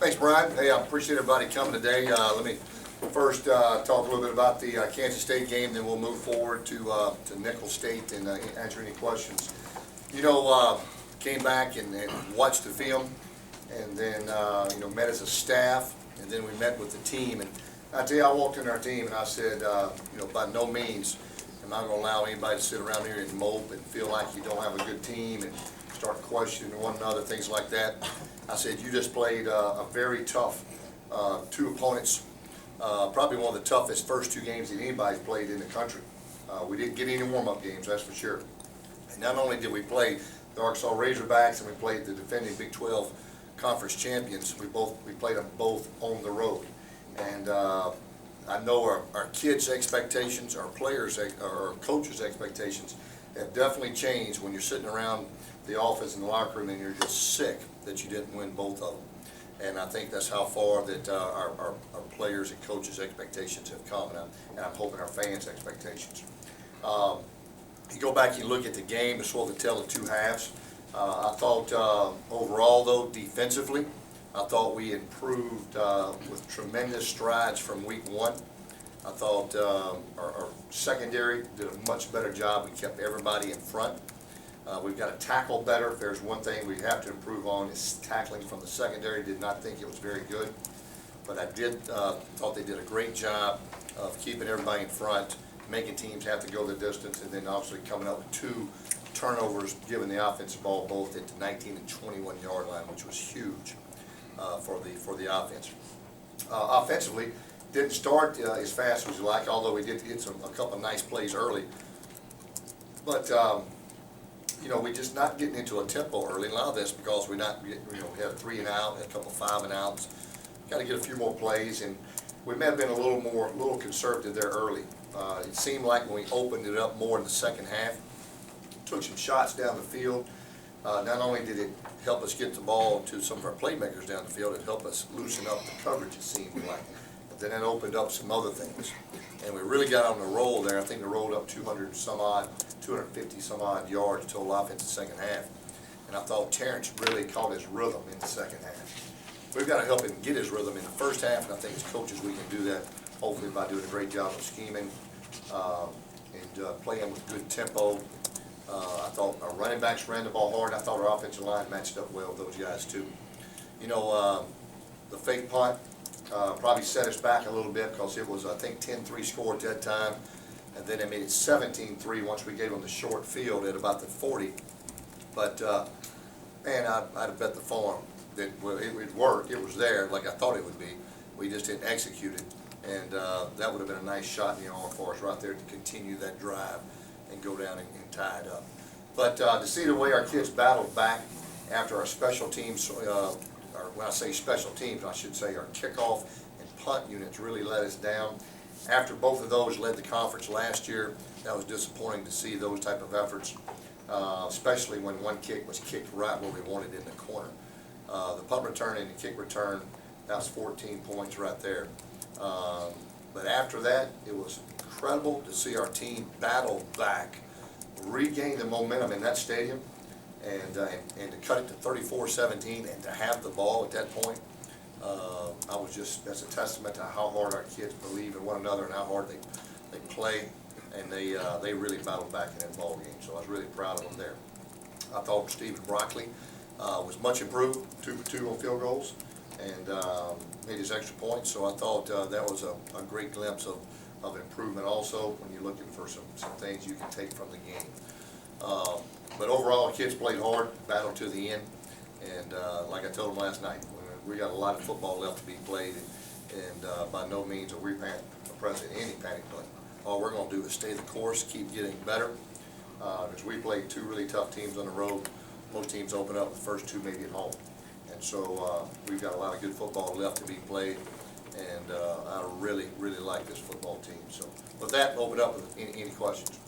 Thanks, Brian. Hey, I appreciate everybody coming today. Let me first talk a little bit about the Kansas State game, then we'll move forward to Nicholls State and answer any questions. You know, came back and watched the film, and then you know, met as a staff, and then we met with the team. And I tell you, I walked in our team and I said, you know, by no means am I going to allow anybody to sit around here and mope and feel like you don't have a good team and start questioning one another, things like that. I said, you just played a very tough two opponents, probably one of the toughest first two games that anybody's played in the country. We didn't get any warm-up games, that's for sure. And not only did we play the Arkansas Razorbacks and we played the defending Big 12 conference champions, we played them both on the road. And I know our kids' expectations, our players, our coaches' expectations have definitely changed when you're sitting around the office in the locker room and you're just sick that you didn't win both of them. And I think that's how far that our players and coaches' expectations have come, and I'm hoping our fans' expectations. You go back and you look at the game, it's sort of tell the two halves. I thought overall, though, defensively, I thought we improved with tremendous strides from week one. I thought our secondary did a much better job. We kept everybody in front. We've got to tackle better. If there's one thing we have to improve on, is tackling from the secondary. Did not think it was very good, but I did thought they did a great job of keeping everybody in front, making teams have to go the distance, and then obviously coming up with two turnovers, giving the offensive ball both at the 19 and 21 yard line, which was huge for the offense. Offensively, didn't start as fast as we like, although we did get a couple of nice plays early, but. You know, we just not getting into a tempo early. A lot of this because we had 3 and out, had a couple 5 and outs. Got to get a few more plays, and we may have been a little conservative there early. It seemed like when we opened it up more in the second half, took some shots down the field. Not only did it help us get the ball to some of our playmakers down the field, it helped us loosen up the coverage, it seemed like. But then it opened up some other things, and we really got on the roll there. I think we rolled up 250 some odd yards total offense in the second half. And I thought Terrence really caught his rhythm in the second half. We've got to help him get his rhythm in the first half, and I think as coaches we can do that hopefully by doing a great job of scheming and playing with good tempo. I thought our running backs ran the ball hard. I thought our offensive line matched up well with those guys too. You know, the fake punt probably set us back a little bit because it was, I think, 10-3 score at that time. And then they made it 17-3 once we gave them the short field at about the 40. But, man, I'd have bet the farm that it would work. It was there like I thought it would be. We just didn't execute it. And that would have been a nice shot in the arm for us right there to continue that drive and go down and tie it up. But to see the way our kids battled back after our special teams, or when I say special teams, I should say our kickoff and punt units really let us down. After both of those led the conference last year, that was disappointing to see those type of efforts, especially when one kick was kicked right where we wanted in the corner. The punt return and the kick return, that was 14 points right there. But after that, it was incredible to see our team battle back, regain the momentum in that stadium, and to cut it to 34-17 and to have the ball at that point. That's a testament to how hard our kids believe in one another and how hard they play, and they really battled back in that ball game. So I was really proud of them there. I thought Stephen Broccoli was much improved, 2 for 2 on field goals, and made his extra points. So I thought that was a great glimpse of improvement also when you're looking for some things you can take from the game. But overall, the kids played hard, battled to the end, and like I told them last night, we got a lot of football left to be played, and by no means are we present any panic button. All we're going to do is stay the course, keep getting better, because we played 2 really tough teams on the road. Most teams open up the first 2 maybe at home, and so we've got a lot of good football left to be played, and I really like this football team. So with that, open up with any questions.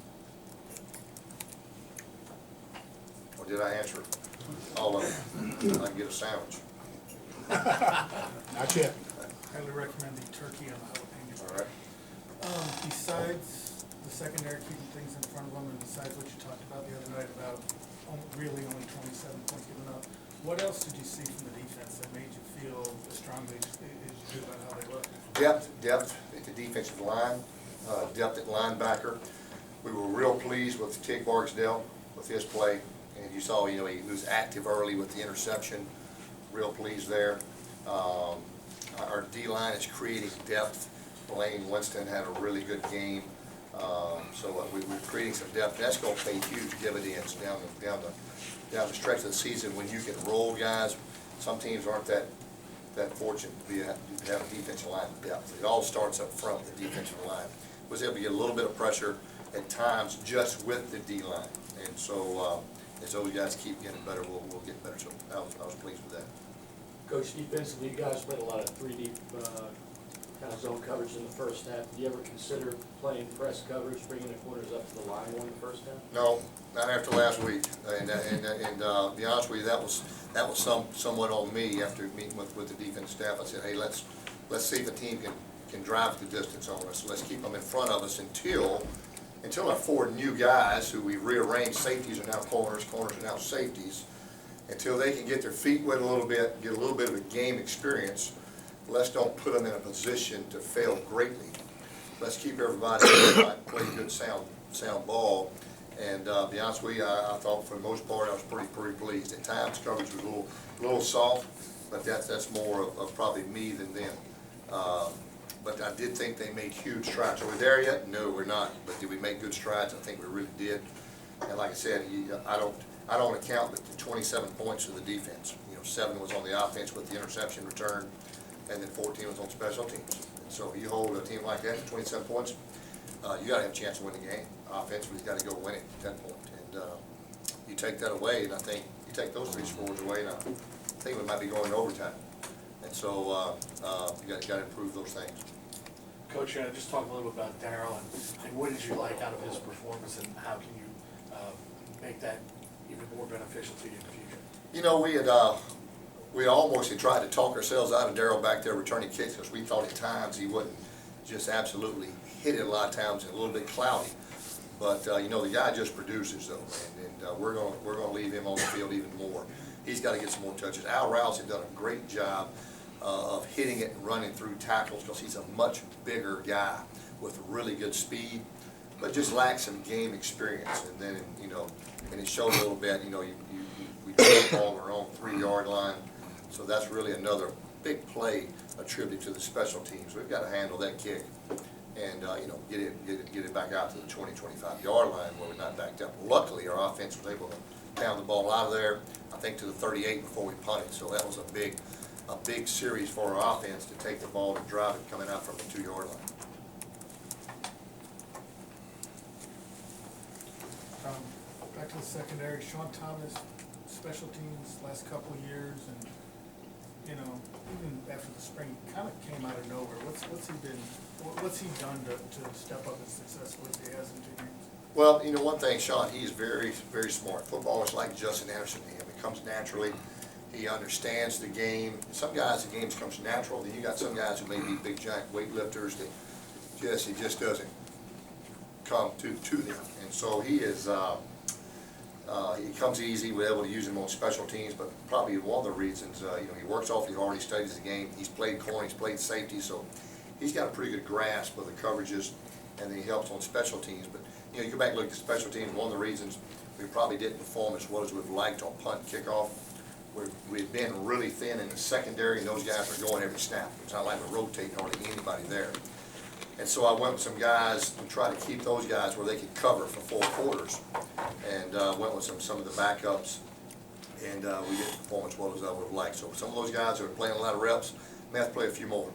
Or did I answer all of them? I can get a sandwich. Not yet. Highly recommend the turkey and the jalapenos. All right. Besides the secondary keeping things in front of them, and besides what you talked about the other night about really only 27 points given up, what else did you see from the defense that made you feel as strong is good about how they look. Depth at the defensive line, depth at linebacker. We were real pleased with Tig Barksdale with his play, and you saw, he was active early with the interception. Real pleased there. Our D-line is creating depth. Blaine Winston had a really good game. So we're creating some depth. That's going to pay huge dividends down the stretch of the season when you can roll guys. Some teams aren't that fortunate to have a defensive line depth. It all starts up front with the defensive line. Was able to get a little bit of pressure at times just with the D-line. And so as those guys keep getting better, we'll get better. So I was pleased with that. Coach, defensively, you guys played a lot of 3 deep kind of zone coverage in the first half. Did you ever consider playing press coverage, bringing the corners up to the line one in the first half? No, not after last week. And to be honest with you, that was somewhat on me after meeting with the defense staff. I said, hey, let's see if the team can drive the distance on us. Let's keep them in front of us until our 4 new guys who we rearranged. Safeties are now corners are now safeties. Until they can get their feet wet a little bit, get a little bit of a game experience, let's don't put them in a position to fail greatly. Let's keep everybody play good sound ball. And be honest with you, I thought for the most part I was pretty pleased. At times coverage was a little soft, but that's more of probably me than them. But I did think they made huge strides. Are we there yet? No, we're not. But did we make good strides? I think we really did. And like I said, I don't account the 27 points of the defense. 7 was on the offense with the interception return, and then 14 was on special teams. And so you hold a team like that to 27 points, you got to have a chance to win the game. Offensively, you got to go win it at that point. And you take that away, and I think you take those 3 scores away, and I think we might be going to overtime. And so you got to improve those things. Coach, just talk a little bit about Darryl and what did you like out of his performance, and how can you make that even more beneficial to you in the future? We almost had tried to talk ourselves out of Darryl back there returning kicks because we thought at times he wouldn't just absolutely hit it a lot of times and a little bit cloudy. But the guy just produces though, and we're going to leave him on the field even more. He's got to get some more touches. Al Rouse had done a great job of hitting it and running through tackles because he's a much bigger guy with really good speed, but just lacks some game experience. And then and it showed a little bit. We took the ball on our own 3-yard line, so that's really another big play attributed to the special teams. We've got to handle that kick and get it back out to the 20-25-yard line where we're not backed up. Luckily, our offense was able to pound the ball out of there, I think, to the 38 before we punted. So that was a big series for our offense to take the ball and drive it coming out from the 2-yard line. Back to the secondary, Sean Thomas, special teams last couple of years, and even after the spring, kind of came out of nowhere. What's he done to step up as successful as he has in 2 games? Well, one thing, Sean, he's very, very smart. Football is like Justin Anderson to him. It comes naturally. He understands the game. Some guys, the game comes natural. Then you got some guys who may be big, giant weightlifters that it just doesn't come to them. And so he is. He comes easy. We're able to use him on special teams, but probably one of the reasons, he works off. He already studies the game. He's played corner. He's played safety, so he's got a pretty good grasp of the coverages, and then he helps on special teams. But you go back and look at special teams. One of the reasons we probably didn't perform as well as we'd liked on punt and kickoff. We've been really thin in the secondary, and those guys are going every snap. It's not like we're rotating hardly anybody there. And so I went with some guys and tried to keep those guys where they could cover for 4 quarters, and went with some of the backups, and we didn't perform as well as I would have liked. So some of those guys who are playing a lot of reps may have to play a few more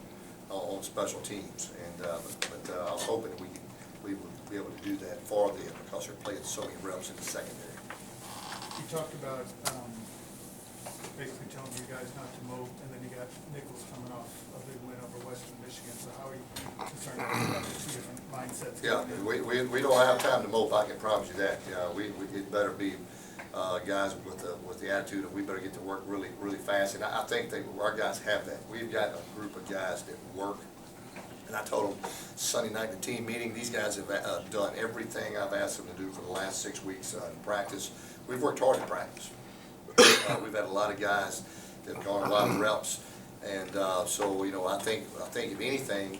on special teams, and but I was hoping that we would be able to do that for them because they're playing so many reps in the secondary. You talked about basically telling you guys not to mope, and then you got Nichols coming off a big win over Western Michigan. So how are you concerned about the 2 different mindsets? Yeah, we don't have time to mope. I can promise you that. It better be guys with the attitude that we better get to work really fast. And I think that our guys have that. We've got a group of guys that work. And I told them Sunday night in the team meeting, these guys have done everything I've asked them to do for the last 6 weeks in practice. We've worked hard in practice. We've had a lot of guys that have gone a lot of reps, And so, you know, I think if anything,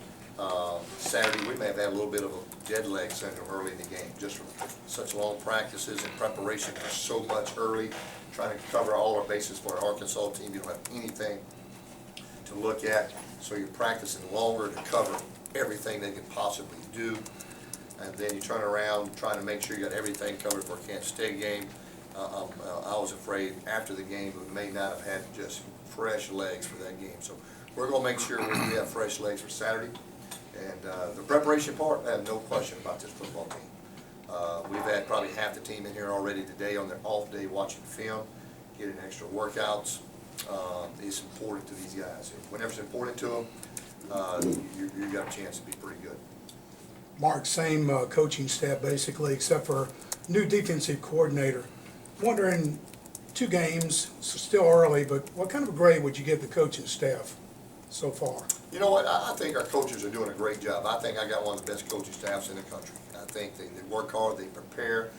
Saturday, we may have had a little bit of a dead leg syndrome early in the game, just from such long practices and preparation for so much early, trying to cover all our bases for an Arkansas team. You don't have anything to look at, so you're practicing longer to cover everything they could possibly do. And then you turn around trying to make sure you got everything covered for a Kansas State game. I was afraid after the game we may not have had just fresh legs for that game. So we're going to make sure we have fresh legs for Saturday. And the preparation part, I have no question about this football team. We've had probably half the team in here already today on their off day watching film, getting extra workouts. It's important to these guys. Whenever it's important to them, you got a chance to be pretty good. Mark, same coaching staff basically, except for new defensive coordinator. Wondering, 2 games, so still early, but what kind of a grade would you give the coaching staff so far? You know what, I think our coaches are doing a great job. I think I got one of the best coaching staffs in the country. I think they work hard, they prepare.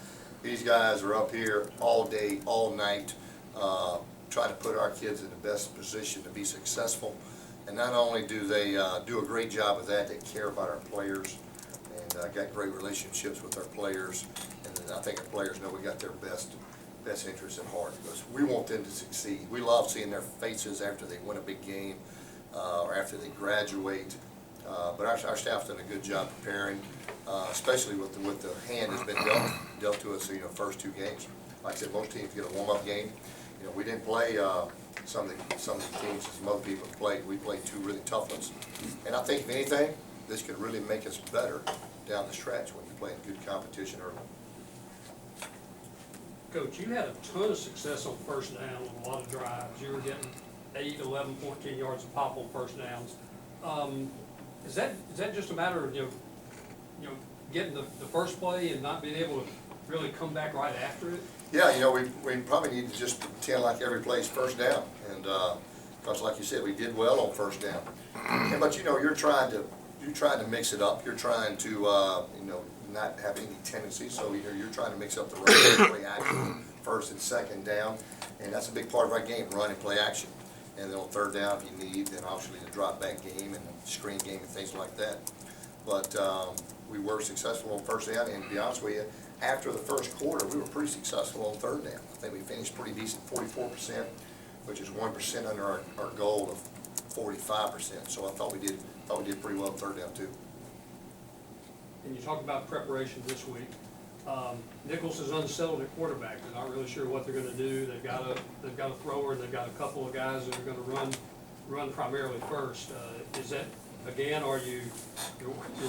These guys are up here all day, all night, trying to put our kids in the best position to be successful. And not only do they do a great job of that, they care about our players and got great relationships with our players. And I think our players know we got their best interests at heart, because we want them to succeed. We love seeing their faces after they win a big game or after they graduate. But our staff's done a good job preparing, especially with the hand that's been dealt to us, you know, first 2 games. Like I said, most teams get a warm-up game. You know, we didn't play some of the teams that some other people have played. We played 2 really tough ones. And I think if anything, this could really make us better down the stretch when you're playing good competition early. Coach, you had a ton of success on first down on a lot of drives. You were getting 8, 11, 14 yards a pop on first downs. Is that just a matter of you know getting the first play and not being able to really come back right after it? Yeah, you know, we probably need to just pretend like every play's first down, and because like you said, we did well on first down. But you know, you're trying to mix it up. You're trying to you know, not have any tendencies. So you're trying to mix up the run, play action, first and second down, and that's a big part of our game: run and play action. And then on third down, if you need, then obviously the drop back game and the screen game and things like that. But we were successful on first down, and to be honest with you, after the first quarter, we were pretty successful on third down. I think we finished pretty decent, 44%, which is 1% under our goal of 45%. So I thought we did pretty well on third down too. And you talk about preparation this week. Nichols is unsettled at quarterback. They're not really sure what they're going to do. They've got a thrower, and they've got a couple of guys that are going to run primarily first. Is that, again, are you're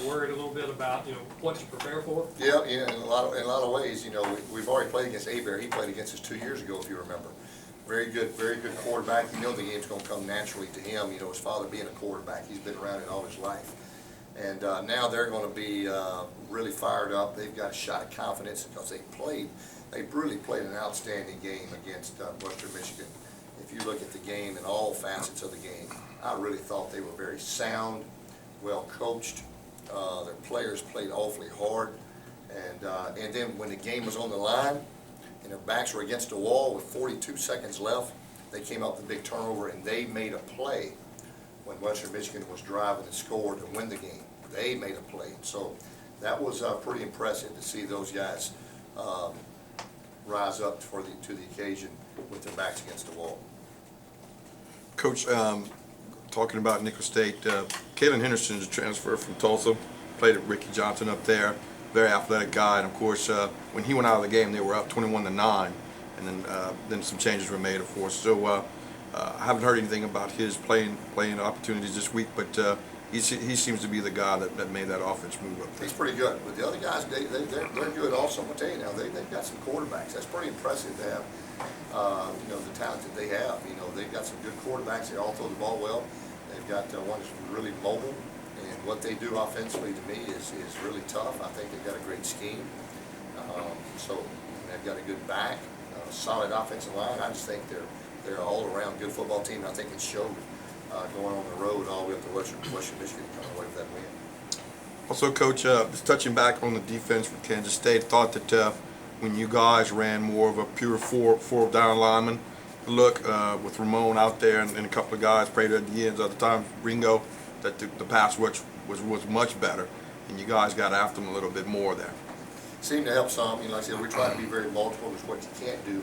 worried a little bit about what to prepare for? Yeah, in a lot of ways. You know, we've already played against Abear. He played against us 2 years ago, if you remember. Very good quarterback. You know the game's going to come naturally to him. You know, his father being a quarterback, he's been around it all his life. And now they're going to be really fired up. They've got a shot of confidence because they really played an outstanding game against Western Michigan. If you look at the game and all facets of the game, I really thought they were very sound, well coached. Their players played awfully hard. And then when the game was on the line and their backs were against the wall with 42 seconds left, they came up with a big turnover and they made a play when Western Michigan was driving and scored to win the game. They made a play. So that was pretty impressive to see those guys rise up to the occasion with their backs against the wall. Coach, talking about Nicholls State, Kalen Henderson is a transfer from Tulsa, played at Ricky Johnson up there, very athletic guy, and of course when he went out of the game they were up 21-9, and then some changes were made, of course. So I haven't heard anything about his playing opportunities this week, but he seems to be the guy that made that offense move up there. He's pretty good. But the other guys, they're good also. I'm going to tell you now, they've got some quarterbacks. That's pretty impressive to have, the talent that they have. You know, they've got some good quarterbacks. They all throw the ball well. They've got one that's really mobile. And what they do offensively, to me, is really tough. I think they've got a great scheme. So they've got a good back, solid offensive line. I just think they're an all-around good football team. I think it showed going on the road all the way up to Western Michigan, coming away with that win. Also, Coach, just touching back on the defense for Kansas State, thought that when you guys ran more of a pure four down lineman, look with Ramon out there and a couple of guys, Prater at the ends, other times Ringo, that the pass rush was much better, and you guys got after them a little bit more there. Seemed to help some. Like I said, we try to be very multiple, which is what you can't do.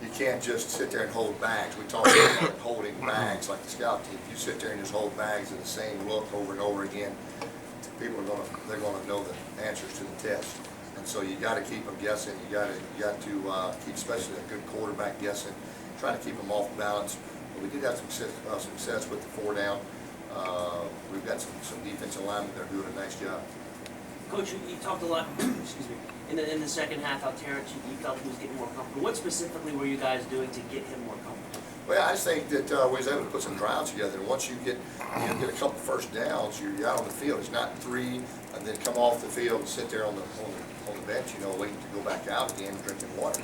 You can't just sit there and hold bags. We talk about holding bags like the scout team. You sit there and just hold bags of the same look over and over again. People are they're gonna know the answers to the test. And so you got to keep them guessing. You got to keep, especially a good quarterback, guessing. Try to keep them off balance. But we did have some success with the 4 down. We've got some defensive linemen that are doing a nice job. Coach, you talked a lot, excuse me, in the second half how Terrence, you felt he was getting more comfortable. What specifically were you guys doing to get him more comfortable? Well, I just think that we was able to put some drives together. And once you get a couple first downs, you're out on the field. It's not 3 and then come off the field and sit there on the bench, waiting to go back out again and drinking water.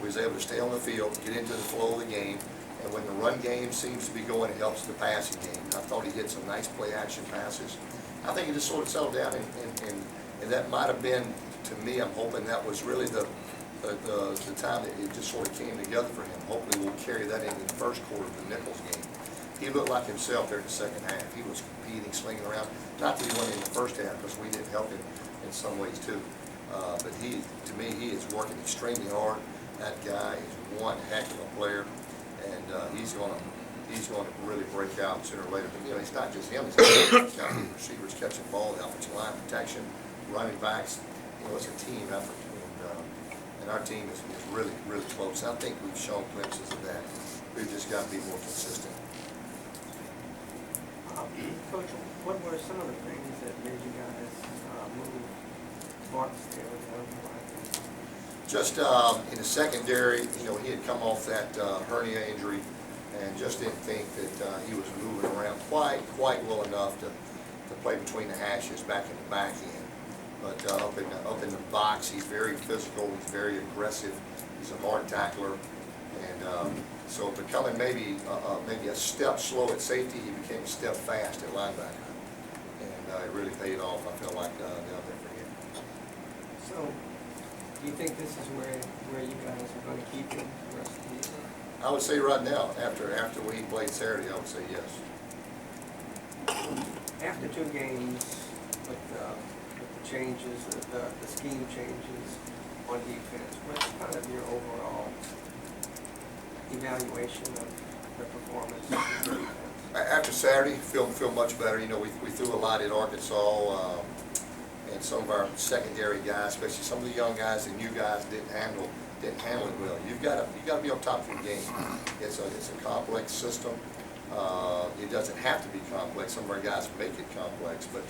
We was able to stay on the field, get into the flow of the game, and when the run game seems to be going, it helps the passing game. I thought he hit some nice play action passes. I think he just sort of settled down, and that might have been, to me, I'm hoping that was really the time that it just sort of came together for him. Hopefully we'll carry that into the first quarter of the Nichols game. He looked like himself there in the second half. He was competing, slinging around. Not that he wasn't in the first half, because we didn't help him in some ways too. But to me, he is working extremely hard. That guy is one heck of a player, and he's going to really break out sooner or later. But it's not just him. It's got the receivers catching the ball, the offensive line protection, running backs. It's a team effort, and our team is really, really close. I think we've shown glimpses of that. We've just got to be more consistent. Coach, what were some of the things that made you guys move Barksdale? Just in the secondary, he had come off that hernia injury, and just didn't think that he was moving around quite well enough to play between the hashes back in the back end. But up in the box, he's very physical. He's very aggressive. He's a hard tackler, and so becoming maybe a step slow at safety, he became a step fast at linebacker, and it really paid off. I feel like down there for him. So, do you think this is where you guys are going to keep him the rest of the year? I would say right now, after we played Saturday, I would say yes. After 2 games with the changes, the scheme changes on defense, what's kind of your overall evaluation of the performance of the defense? After Saturday, feel much better. We threw a lot at Arkansas, and some of our secondary guys, especially some of the young guys, the new guys, didn't handle it well. You've got to be on top of your game. It's a complex system. It doesn't have to be complex. Some of our guys make it complex, but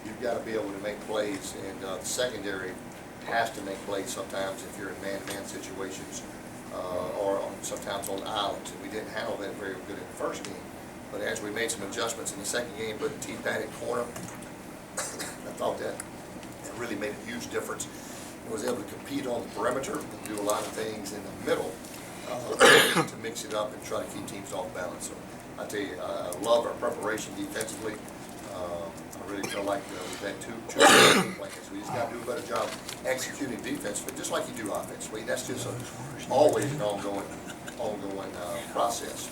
you've got to be able to make plays, and the secondary has to make plays sometimes if you're in man-to-man situations, or sometimes on islands. And we didn't handle that very good in the first game. But as we made some adjustments in the second game, put the T-pad in corner, I thought that really made a huge difference. I was able to compete on the perimeter and do a lot of things in the middle to mix it up and try to keep teams off balance. So I tell you, I love our preparation defensively. I really feel like we've had two plans. We just got to do a better job executing defensively, just like you do offensively. That's just always an ongoing process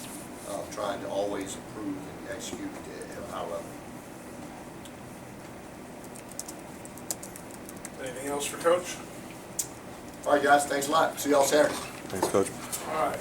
of trying to always improve and execute at a high level. Anything else for Coach? All right, guys, thanks a lot. See y'all Saturday. Thanks, Coach. All right.